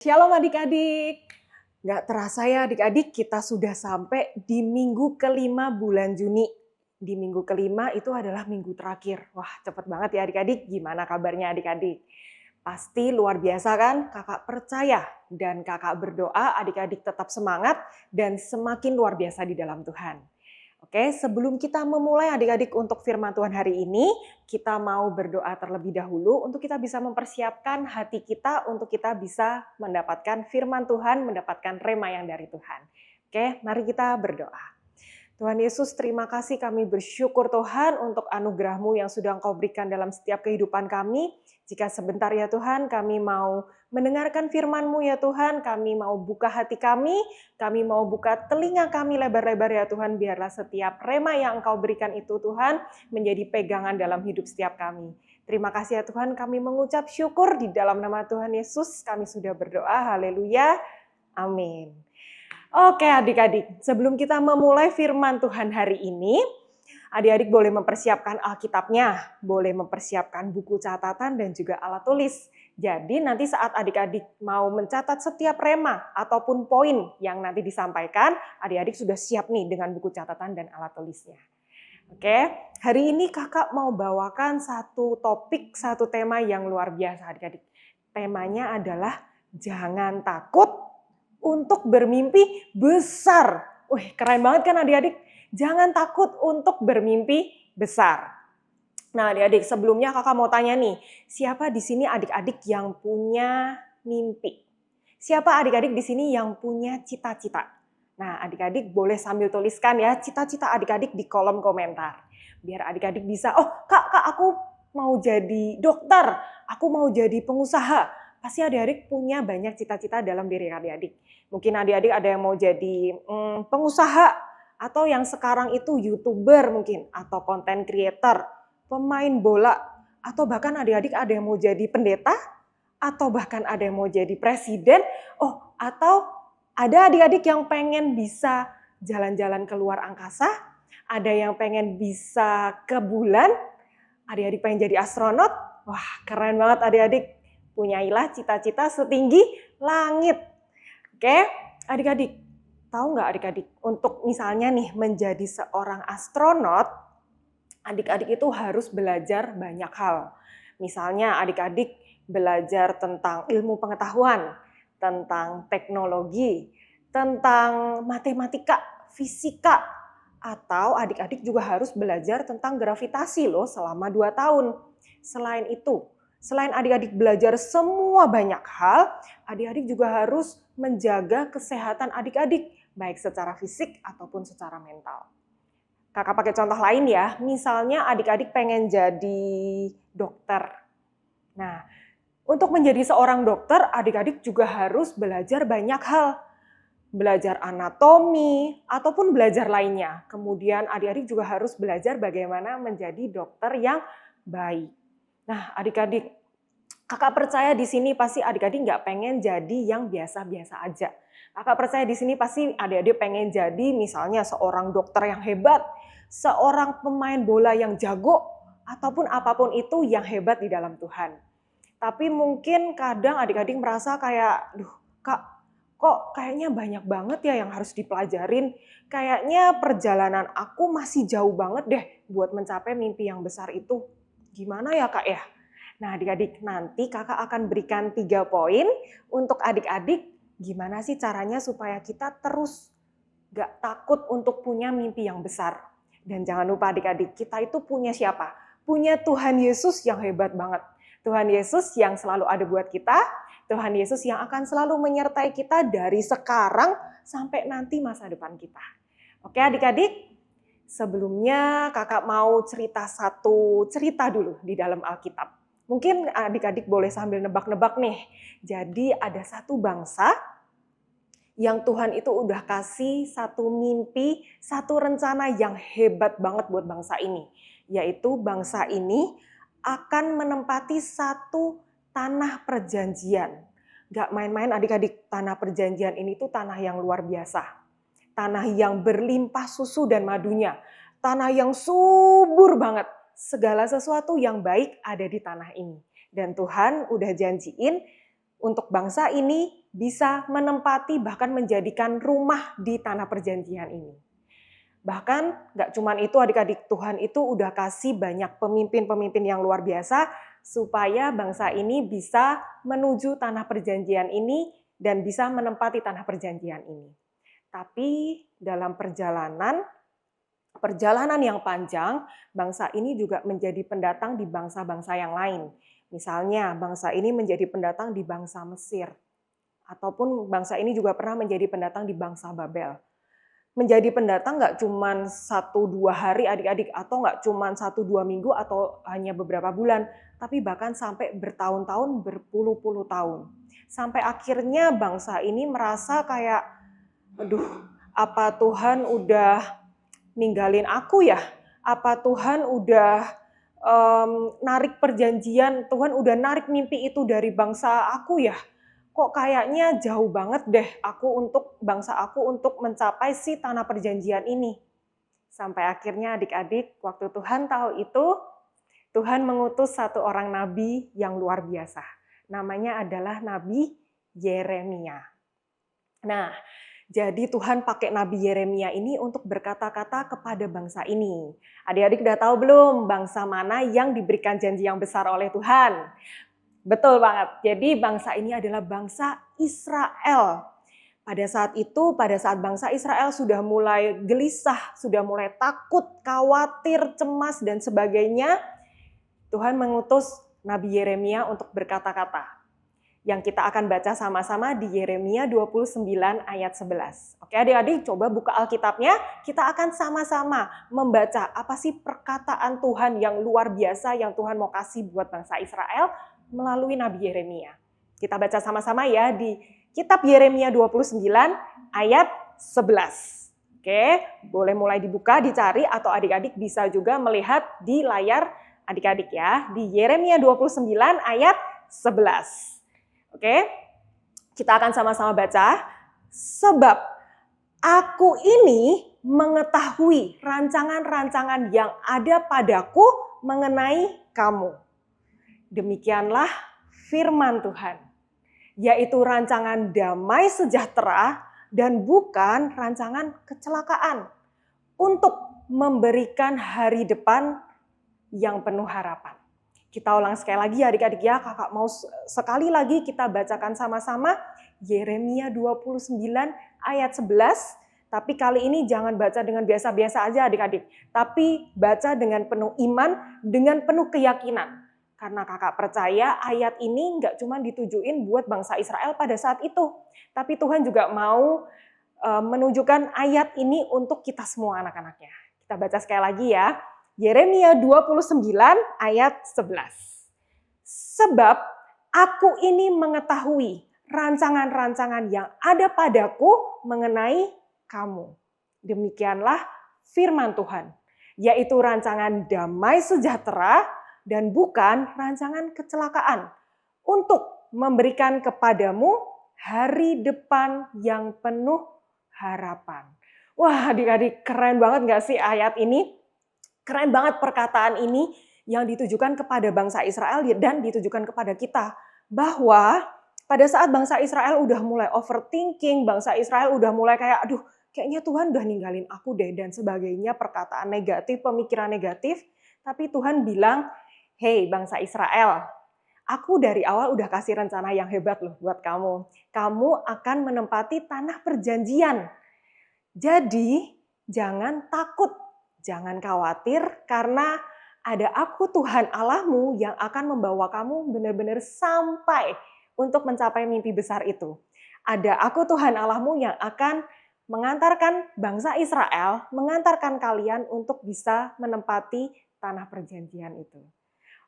Shalom adik-adik. Nggak terasa ya adik-adik, kita sudah sampai di minggu kelima bulan Juni. Di minggu kelima itu adalah minggu terakhir. Wah, cepet banget ya adik-adik. Gimana kabarnya adik-adik? Pasti luar biasa kan? Kakak percaya dan kakak berdoa adik-adik tetap semangat dan semakin luar biasa di dalam Tuhan. Oke, sebelum kita memulai adik-adik untuk firman Tuhan hari ini, kita mau berdoa terlebih dahulu untuk kita bisa mempersiapkan hati kita untuk kita bisa mendapatkan firman Tuhan, mendapatkan rema yang dari Tuhan. Oke, mari kita berdoa. Tuhan Yesus, terima kasih, kami bersyukur Tuhan untuk anugerah-Mu yang sudah Engkau berikan dalam setiap kehidupan kami. Jika sebentar ya Tuhan, kami mau mendengarkan firman-Mu ya Tuhan, kami mau buka hati kami mau buka telinga kami lebar-lebar ya Tuhan, biarlah setiap rema yang Engkau berikan itu Tuhan menjadi pegangan dalam hidup setiap kami. Terima kasih ya Tuhan, kami mengucap syukur di dalam nama Tuhan Yesus, kami sudah berdoa, haleluya, amin. Oke adik-adik, sebelum kita memulai firman Tuhan hari ini, adik-adik boleh mempersiapkan Alkitabnya, boleh mempersiapkan buku catatan dan juga alat tulis. Jadi nanti saat adik-adik mau mencatat setiap rema ataupun poin yang nanti disampaikan, adik-adik sudah siap nih dengan buku catatan dan alat tulisnya. Oke, hari ini kakak mau bawakan satu topik, satu tema yang luar biasa adik-adik. Temanya adalah jangan takut untuk bermimpi besar. Wih, keren banget kan adik-adik? Jangan takut untuk bermimpi besar. Nah adik-adik, sebelumnya kakak mau tanya nih, siapa di sini adik-adik yang punya mimpi? Siapa adik-adik di sini yang punya cita-cita? Nah adik-adik boleh sambil tuliskan ya cita-cita adik-adik di kolom komentar. Biar adik-adik bisa, oh kak aku mau jadi dokter, aku mau jadi pengusaha. Pasti adik-adik punya banyak cita-cita dalam diri adik-adik. Mungkin adik-adik ada yang mau jadi pengusaha, atau yang sekarang itu YouTuber mungkin, atau content creator, pemain bola, atau bahkan adik-adik ada yang mau jadi pendeta, atau bahkan ada yang mau jadi presiden, atau ada adik-adik yang pengen bisa jalan-jalan ke luar angkasa, ada yang pengen bisa ke bulan, adik-adik pengen jadi astronot. Wah, keren banget adik-adik. Punyailah cita-cita setinggi langit. Oke, adik-adik, tahu nggak adik-adik, untuk misalnya nih menjadi seorang astronot, adik-adik itu harus belajar banyak hal. Misalnya adik-adik belajar tentang ilmu pengetahuan, tentang teknologi, tentang matematika, fisika, atau adik-adik juga harus belajar tentang gravitasi loh selama 2 tahun. Selain adik-adik belajar semua banyak hal, adik-adik juga harus menjaga kesehatan adik-adik, baik secara fisik ataupun secara mental. Kakak pakai contoh lain ya, misalnya adik-adik pengen jadi dokter. Nah, untuk menjadi seorang dokter, adik-adik juga harus belajar banyak hal. Belajar anatomi, ataupun belajar lainnya. Kemudian adik-adik juga harus belajar bagaimana menjadi dokter yang baik. Nah, adik-adik, kakak percaya di sini pasti adik-adik nggak pengen jadi yang biasa-biasa aja. Kakak percaya di sini pasti adik-adik pengen jadi misalnya seorang dokter yang hebat, seorang pemain bola yang jago, ataupun apapun itu yang hebat di dalam Tuhan. Tapi mungkin kadang adik-adik merasa kayak, kak, kok kayaknya banyak banget ya yang harus dipelajarin. Kayaknya perjalanan aku masih jauh banget deh buat mencapai mimpi yang besar itu. Gimana ya kak ya? Nah adik-adik, nanti kakak akan berikan 3 poin untuk adik-adik gimana sih caranya supaya kita terus gak takut untuk punya mimpi yang besar. Dan jangan lupa adik-adik, kita itu punya siapa? Punya Tuhan Yesus yang hebat banget. Tuhan Yesus yang selalu ada buat kita, Tuhan Yesus yang akan selalu menyertai kita dari sekarang sampai nanti masa depan kita. Oke adik-adik? Sebelumnya kakak mau cerita satu cerita dulu di dalam Alkitab. Mungkin adik-adik boleh sambil nebak-nebak nih. Jadi ada satu bangsa yang Tuhan itu udah kasih satu mimpi, satu rencana yang hebat banget buat bangsa ini. Yaitu bangsa ini akan menempati satu tanah perjanjian. Gak main-main adik-adik, tanah perjanjian ini tuh tanah yang luar biasa. Tanah yang berlimpah susu dan madunya. Tanah yang subur banget. Segala sesuatu yang baik ada di tanah ini. Dan Tuhan udah janjiin untuk bangsa ini bisa menempati bahkan menjadikan rumah di tanah perjanjian ini. Bahkan gak cuman itu adik-adik, Tuhan itu udah kasih banyak pemimpin-pemimpin yang luar biasa supaya bangsa ini bisa menuju tanah perjanjian ini dan bisa menempati tanah perjanjian ini. Tapi dalam perjalanan yang panjang, bangsa ini juga menjadi pendatang di bangsa-bangsa yang lain. Misalnya bangsa ini menjadi pendatang di bangsa Mesir. Ataupun bangsa ini juga pernah menjadi pendatang di bangsa Babel. Menjadi pendatang nggak cuma 1-2 hari adik-adik, atau nggak cuma 1-2 minggu, atau hanya beberapa bulan, tapi bahkan sampai bertahun-tahun, berpuluh-puluh tahun. Sampai akhirnya bangsa ini merasa kayak, aduh, apa Tuhan udah ninggalin aku ya? Apa Tuhan udah narik perjanjian, Tuhan udah narik mimpi itu dari bangsa aku ya? Kok kayaknya jauh banget deh bangsa aku untuk mencapai si tanah perjanjian ini. Sampai akhirnya adik-adik, waktu Tuhan tahu itu, Tuhan mengutus satu orang nabi yang luar biasa. Namanya adalah Nabi Yeremia. Nah, jadi Tuhan pakai Nabi Yeremia ini untuk berkata-kata kepada bangsa ini. Adik-adik udah tahu belum bangsa mana yang diberikan janji yang besar oleh Tuhan? Betul banget. Jadi bangsa ini adalah bangsa Israel. Pada saat itu, pada saat bangsa Israel sudah mulai gelisah, sudah mulai takut, khawatir, cemas, dan sebagainya, Tuhan mengutus Nabi Yeremia untuk berkata-kata. Yang kita akan baca sama-sama di Yeremia 29 ayat 11. Oke adik-adik, coba buka Alkitabnya, kita akan sama-sama membaca apa sih perkataan Tuhan yang luar biasa yang Tuhan mau kasih buat bangsa Israel melalui Nabi Yeremia. Kita baca sama-sama ya di kitab Yeremia 29 ayat 11. Oke, boleh mulai dibuka, dicari, atau adik-adik bisa juga melihat di layar adik-adik ya, di Yeremia 29 ayat 11. Oke, kita akan sama-sama baca. Sebab aku ini mengetahui rancangan-rancangan yang ada padaku mengenai kamu. Demikianlah firman Tuhan, yaitu rancangan damai sejahtera dan bukan rancangan kecelakaan, untuk memberikan hari depan yang penuh harapan. Kita ulang sekali lagi ya adik-adik ya, kakak mau sekali lagi kita bacakan sama-sama Yeremia 29 ayat 11, tapi kali ini jangan baca dengan biasa-biasa aja adik-adik, tapi baca dengan penuh iman, dengan penuh keyakinan. Karena kakak percaya ayat ini nggak cuma ditujuin buat bangsa Israel pada saat itu, tapi Tuhan juga mau menunjukkan ayat ini untuk kita semua anak-anaknya. Kita baca sekali lagi ya. Yeremia 29 ayat 11. Sebab aku ini mengetahui rancangan-rancangan yang ada padaku mengenai kamu. Demikianlah firman Tuhan, yaitu rancangan damai sejahtera dan bukan rancangan kecelakaan, untuk memberikan kepadamu hari depan yang penuh harapan. Wah adik-adik, keren banget gak sih ayat ini? Keren banget perkataan ini yang ditujukan kepada bangsa Israel dan ditujukan kepada kita. Bahwa pada saat bangsa Israel udah mulai overthinking, bangsa Israel udah mulai kayak, aduh kayaknya Tuhan udah ninggalin aku deh, dan sebagainya, perkataan negatif, pemikiran negatif. Tapi Tuhan bilang, hey bangsa Israel, aku dari awal udah kasih rencana yang hebat loh buat kamu. Kamu akan menempati tanah perjanjian. Jadi jangan takut, jangan khawatir, karena ada aku Tuhan Allahmu yang akan membawa kamu benar-benar sampai untuk mencapai mimpi besar itu. Ada aku Tuhan Allahmu yang akan mengantarkan bangsa Israel, mengantarkan kalian untuk bisa menempati tanah perjanjian itu.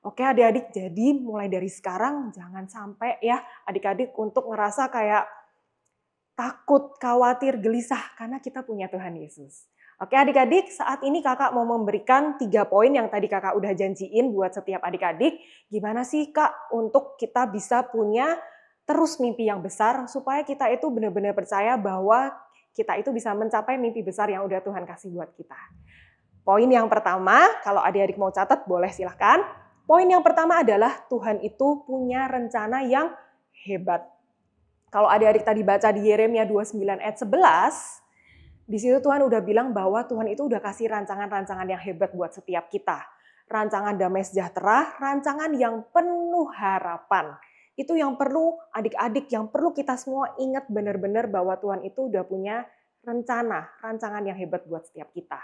Oke adik-adik, jadi mulai dari sekarang jangan sampai ya adik-adik untuk ngerasa kayak takut, khawatir, gelisah, karena kita punya Tuhan Yesus. Oke adik-adik, saat ini kakak mau memberikan 3 poin yang tadi kakak udah janjiin buat setiap adik-adik. Gimana sih kak untuk kita bisa punya terus mimpi yang besar, supaya kita itu benar-benar percaya bahwa kita itu bisa mencapai mimpi besar yang udah Tuhan kasih buat kita. Poin yang pertama, kalau adik-adik mau catat boleh silahkan. Poin yang pertama adalah Tuhan itu punya rencana yang hebat. Kalau adik-adik tadi baca di Yeremia 29 ayat 11, di situ Tuhan udah bilang bahwa Tuhan itu udah kasih rancangan-rancangan yang hebat buat setiap kita. Rancangan damai sejahtera, rancangan yang penuh harapan. Itu yang perlu adik-adik, yang perlu kita semua ingat benar-benar bahwa Tuhan itu udah punya rencana, rancangan yang hebat buat setiap kita.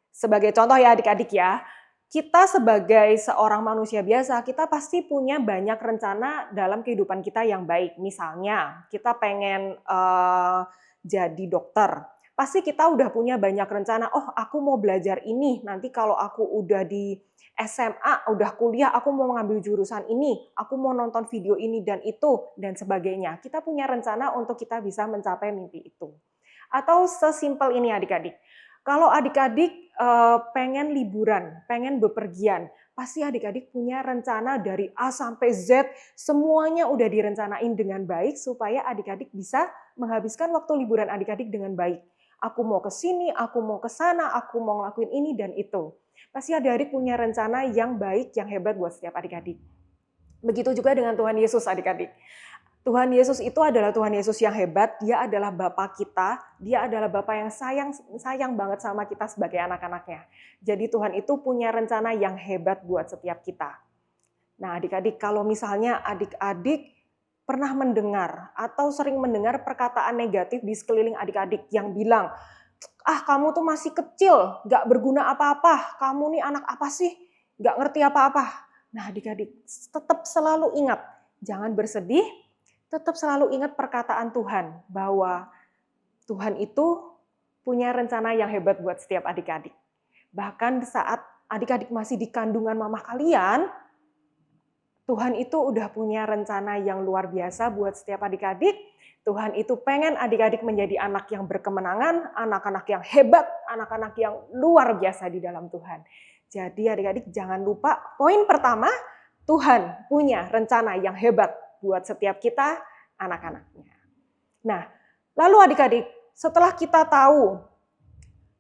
Sebagai contoh ya adik-adik ya, kita sebagai seorang manusia biasa, kita pasti punya banyak rencana dalam kehidupan kita yang baik. Misalnya, kita pengen jadi dokter. Pasti kita udah punya banyak rencana, oh aku mau belajar ini, nanti kalau aku udah di SMA, udah kuliah, aku mau mengambil jurusan ini, aku mau nonton video ini dan itu, dan sebagainya. Kita punya rencana untuk kita bisa mencapai mimpi itu. Atau sesimpel ini adik-adik, kalau adik-adik pengen liburan, pengen bepergian, pasti adik-adik punya rencana dari A sampai Z, semuanya udah direncanain dengan baik supaya adik-adik bisa menghabiskan waktu liburan adik-adik dengan baik. Aku mau ke sini, aku mau ke sana, aku mau ngelakuin ini dan itu. Pasti adik-adik punya rencana yang baik, yang hebat buat setiap adik-adik. Begitu juga dengan Tuhan Yesus adik-adik. Tuhan Yesus itu adalah Tuhan Yesus yang hebat, dia adalah Bapa kita, dia adalah Bapa yang sayang banget sama kita sebagai anak-anaknya. Jadi Tuhan itu punya rencana yang hebat buat setiap kita. Nah adik-adik, kalau misalnya adik-adik pernah mendengar atau sering mendengar perkataan negatif di sekeliling adik-adik yang bilang, ah kamu tuh masih kecil, gak berguna apa-apa, kamu nih anak apa sih, gak ngerti apa-apa. Nah adik-adik, tetap selalu ingat, jangan bersedih, tetap selalu ingat perkataan Tuhan, bahwa Tuhan itu punya rencana yang hebat buat setiap adik-adik. Bahkan saat adik-adik masih di kandungan mama kalian, Tuhan itu udah punya rencana yang luar biasa buat setiap adik-adik. Tuhan itu pengen adik-adik menjadi anak yang berkemenangan, anak-anak yang hebat, anak-anak yang luar biasa di dalam Tuhan. Jadi adik-adik jangan lupa, poin pertama, Tuhan punya rencana yang hebat buat setiap kita, anak-anaknya. Nah, lalu adik-adik, setelah kita tahu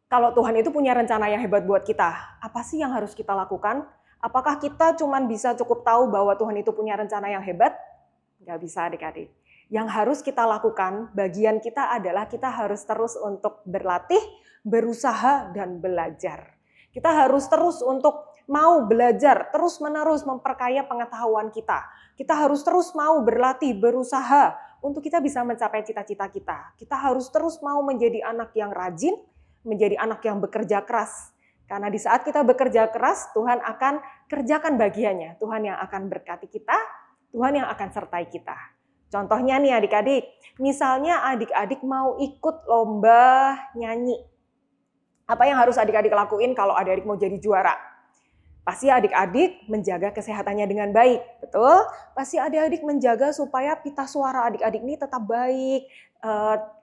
kalau Tuhan itu punya rencana yang hebat buat kita, apa sih yang harus kita lakukan? Apakah kita cuma bisa cukup tahu bahwa Tuhan itu punya rencana yang hebat? Nggak bisa adik-adik. Yang harus kita lakukan, bagian kita adalah kita harus terus untuk berlatih, berusaha, dan belajar. Kita harus terus untuk mau belajar, terus-menerus memperkaya pengetahuan kita. Kita harus terus mau berlatih, berusaha untuk kita bisa mencapai cita-cita kita. Kita harus terus mau menjadi anak yang rajin, menjadi anak yang bekerja keras. Karena di saat kita bekerja keras, Tuhan akan kerjakan bagiannya. Tuhan yang akan berkati kita, Tuhan yang akan sertai kita. Contohnya nih adik-adik, misalnya adik-adik mau ikut lomba nyanyi. Apa yang harus adik-adik lakuin kalau adik-adik mau jadi juara? Pasti adik-adik menjaga kesehatannya dengan baik, betul? Pasti adik-adik menjaga supaya pita suara adik-adik ini tetap baik,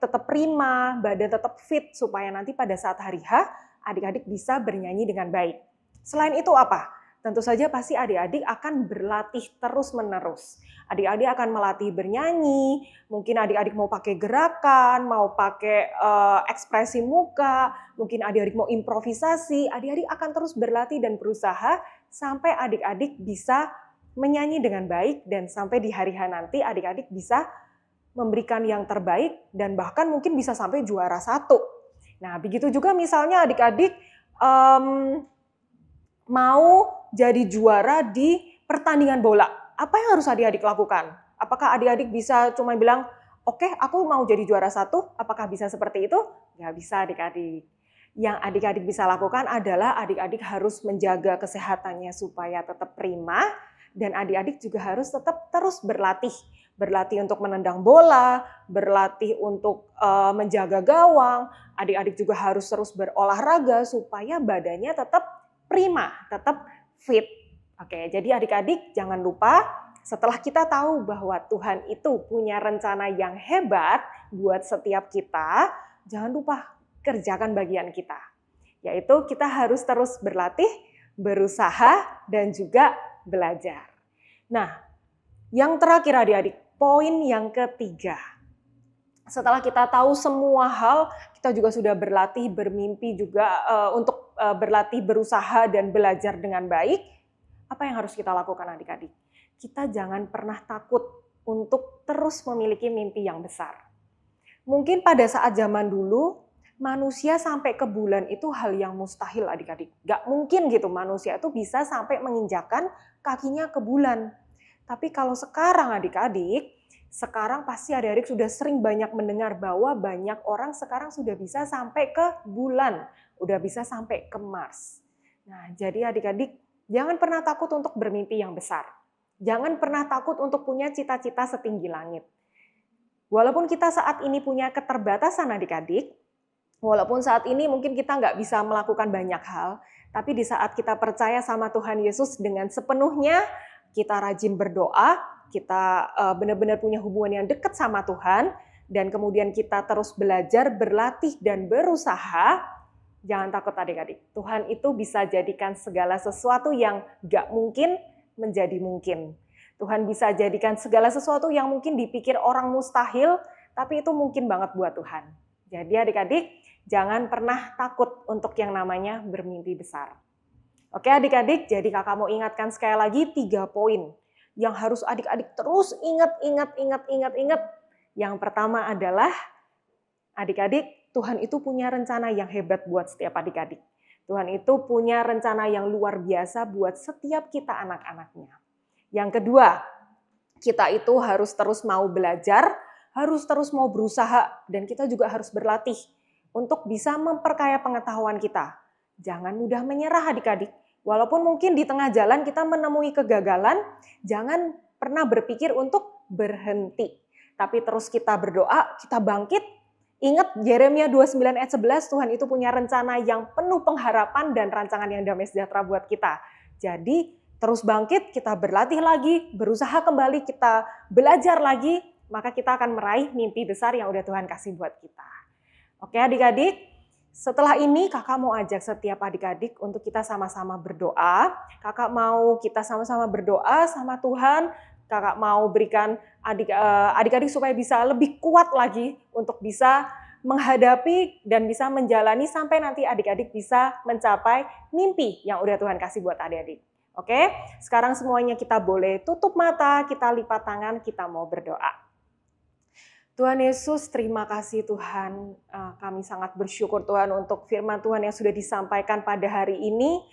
tetap prima, badan tetap fit, supaya nanti pada saat hari H, adik-adik bisa bernyanyi dengan baik. Selain itu apa? Tentu saja pasti adik-adik akan berlatih terus-menerus. Adik-adik akan melatih bernyanyi, mungkin adik-adik mau pakai gerakan, mau pakai ekspresi muka, mungkin adik-adik mau improvisasi, adik-adik akan terus berlatih dan berusaha sampai adik-adik bisa menyanyi dengan baik dan sampai di hari H nanti adik-adik bisa memberikan yang terbaik dan bahkan mungkin bisa sampai juara 1. Nah, begitu juga misalnya adik-adik mau jadi juara di pertandingan bola. Apa yang harus adik-adik lakukan? Apakah adik-adik bisa cuma bilang, oke, aku mau jadi juara 1, apakah bisa seperti itu? Nggak bisa adik-adik. Yang adik-adik bisa lakukan adalah adik-adik harus menjaga kesehatannya supaya tetap prima, dan adik-adik juga harus tetap terus berlatih. Berlatih untuk menendang bola, berlatih untuk menjaga gawang, adik-adik juga harus terus berolahraga supaya badannya tetap prima, tetap fit. Oke, jadi adik-adik jangan lupa setelah kita tahu bahwa Tuhan itu punya rencana yang hebat buat setiap kita, jangan lupa kerjakan bagian kita. Yaitu kita harus terus berlatih, berusaha, dan juga belajar. Nah, yang terakhir adik-adik, poin yang ketiga. Setelah kita tahu semua hal, kita juga sudah berlatih, bermimpi juga untuk berlatih, berusaha, dan belajar dengan baik. Apa yang harus kita lakukan adik-adik? Kita jangan pernah takut untuk terus memiliki mimpi yang besar. Mungkin pada saat zaman dulu, manusia sampai ke bulan itu hal yang mustahil adik-adik. Gak mungkin gitu manusia itu bisa sampai menginjakan kakinya ke bulan. Tapi kalau sekarang adik-adik, sekarang pasti adik-adik sudah sering banyak mendengar bahwa banyak orang sekarang sudah bisa sampai ke bulan, udah bisa sampai ke Mars. Nah, jadi adik-adik jangan pernah takut untuk bermimpi yang besar. Jangan pernah takut untuk punya cita-cita setinggi langit. Walaupun kita saat ini punya keterbatasan adik-adik, walaupun saat ini mungkin kita nggak bisa melakukan banyak hal, tapi di saat kita percaya sama Tuhan Yesus dengan sepenuhnya, kita rajin berdoa, kita benar-benar punya hubungan yang dekat sama Tuhan, dan kemudian kita terus belajar, berlatih, dan berusaha, jangan takut adik-adik. Tuhan itu bisa jadikan segala sesuatu yang nggak mungkin menjadi mungkin. Tuhan bisa jadikan segala sesuatu yang mungkin dipikir orang mustahil, tapi itu mungkin banget buat Tuhan. Jadi adik-adik, jangan pernah takut untuk yang namanya bermimpi besar. Oke adik-adik, jadi kakak mau ingatkan sekali lagi 3 poin yang harus adik-adik terus ingat. Yang pertama adalah, adik-adik, Tuhan itu punya rencana yang hebat buat setiap adik-adik. Tuhan itu punya rencana yang luar biasa buat setiap kita anak-anaknya. Yang kedua, kita itu harus terus mau belajar, harus terus mau berusaha, dan kita juga harus berlatih untuk bisa memperkaya pengetahuan kita. Jangan mudah menyerah adik-adik. Walaupun mungkin di tengah jalan kita menemui kegagalan, jangan pernah berpikir untuk berhenti. Tapi terus kita berdoa, kita bangkit. Ingat Yeremia 29 ayat 11, Tuhan itu punya rencana yang penuh pengharapan dan rancangan yang damai sejahtera buat kita. Jadi terus bangkit, kita berlatih lagi, berusaha kembali, kita belajar lagi, maka kita akan meraih mimpi besar yang udah Tuhan kasih buat kita. Oke adik-adik, setelah ini kakak mau ajak setiap adik-adik untuk kita sama-sama berdoa. Kakak mau kita sama-sama berdoa sama Tuhan. Kakak mau berikan adik-adik supaya bisa lebih kuat lagi untuk bisa menghadapi dan bisa menjalani sampai nanti adik-adik bisa mencapai mimpi yang udah Tuhan kasih buat adik-adik. Oke, sekarang semuanya kita boleh tutup mata, kita lipat tangan, kita mau berdoa. Tuhan Yesus, terima kasih Tuhan. Kami sangat bersyukur Tuhan untuk firman Tuhan yang sudah disampaikan pada hari ini.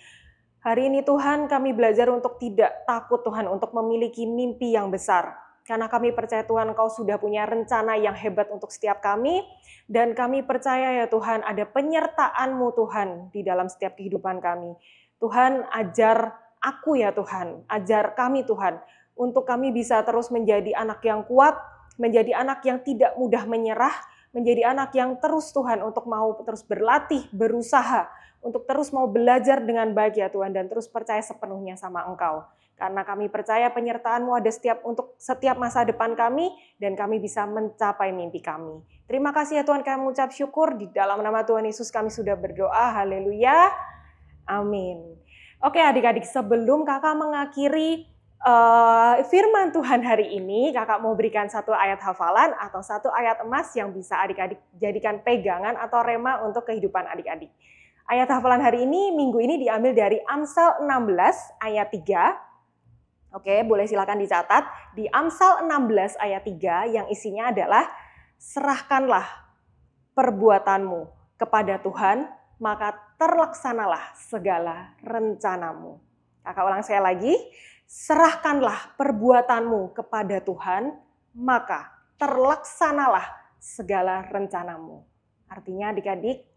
Hari ini Tuhan kami belajar untuk tidak takut Tuhan untuk memiliki mimpi yang besar. Karena kami percaya Tuhan Engkau sudah punya rencana yang hebat untuk setiap kami. Dan kami percaya ya Tuhan ada penyertaan-Mu Tuhan di dalam setiap kehidupan kami. Tuhan ajar aku ya Tuhan, ajar kami Tuhan. Untuk kami bisa terus menjadi anak yang kuat, menjadi anak yang tidak mudah menyerah, menjadi anak yang terus Tuhan untuk mau terus berlatih, berusaha, untuk terus mau belajar dengan baik ya Tuhan, dan terus percaya sepenuhnya sama Engkau. Karena kami percaya penyertaan-Mu ada untuk setiap masa depan kami, dan kami bisa mencapai mimpi kami. Terima kasih ya Tuhan, kami mengucap syukur, di dalam nama Tuhan Yesus kami sudah berdoa, haleluya, amin. Oke adik-adik, sebelum kakak mengakhiri firman Tuhan hari ini, kakak mau berikan satu ayat hafalan atau satu ayat emas yang bisa adik-adik jadikan pegangan atau rema untuk kehidupan adik-adik. Ayat hafalan hari ini, minggu ini diambil dari Amsal 16 ayat 3. Oke, boleh silakan dicatat. Di Amsal 16 ayat 3 yang isinya adalah, serahkanlah perbuatanmu kepada Tuhan, maka terlaksanalah segala rencanamu. Kakak ulang saya lagi, serahkanlah perbuatanmu kepada Tuhan, maka terlaksanalah segala rencanamu. Artinya adik-adik,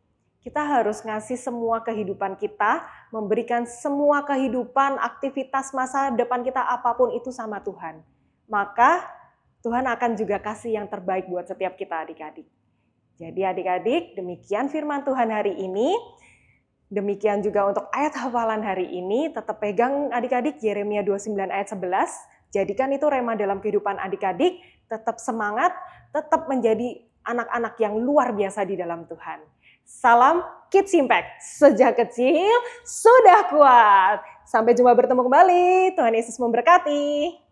kita harus ngasih semua kehidupan kita, memberikan semua kehidupan, aktivitas masa depan kita apapun itu sama Tuhan. Maka Tuhan akan juga kasih yang terbaik buat setiap kita adik-adik. Jadi adik-adik, demikian firman Tuhan hari ini. Demikian juga untuk ayat hafalan hari ini. Tetap pegang adik-adik Yeremia 29 ayat 11. Jadikan itu rema dalam kehidupan adik-adik. Tetap semangat, tetap menjadi anak-anak yang luar biasa di dalam Tuhan. Salam Kids Impact, sejak kecil sudah kuat. Sampai jumpa bertemu kembali, Tuhan Yesus memberkati.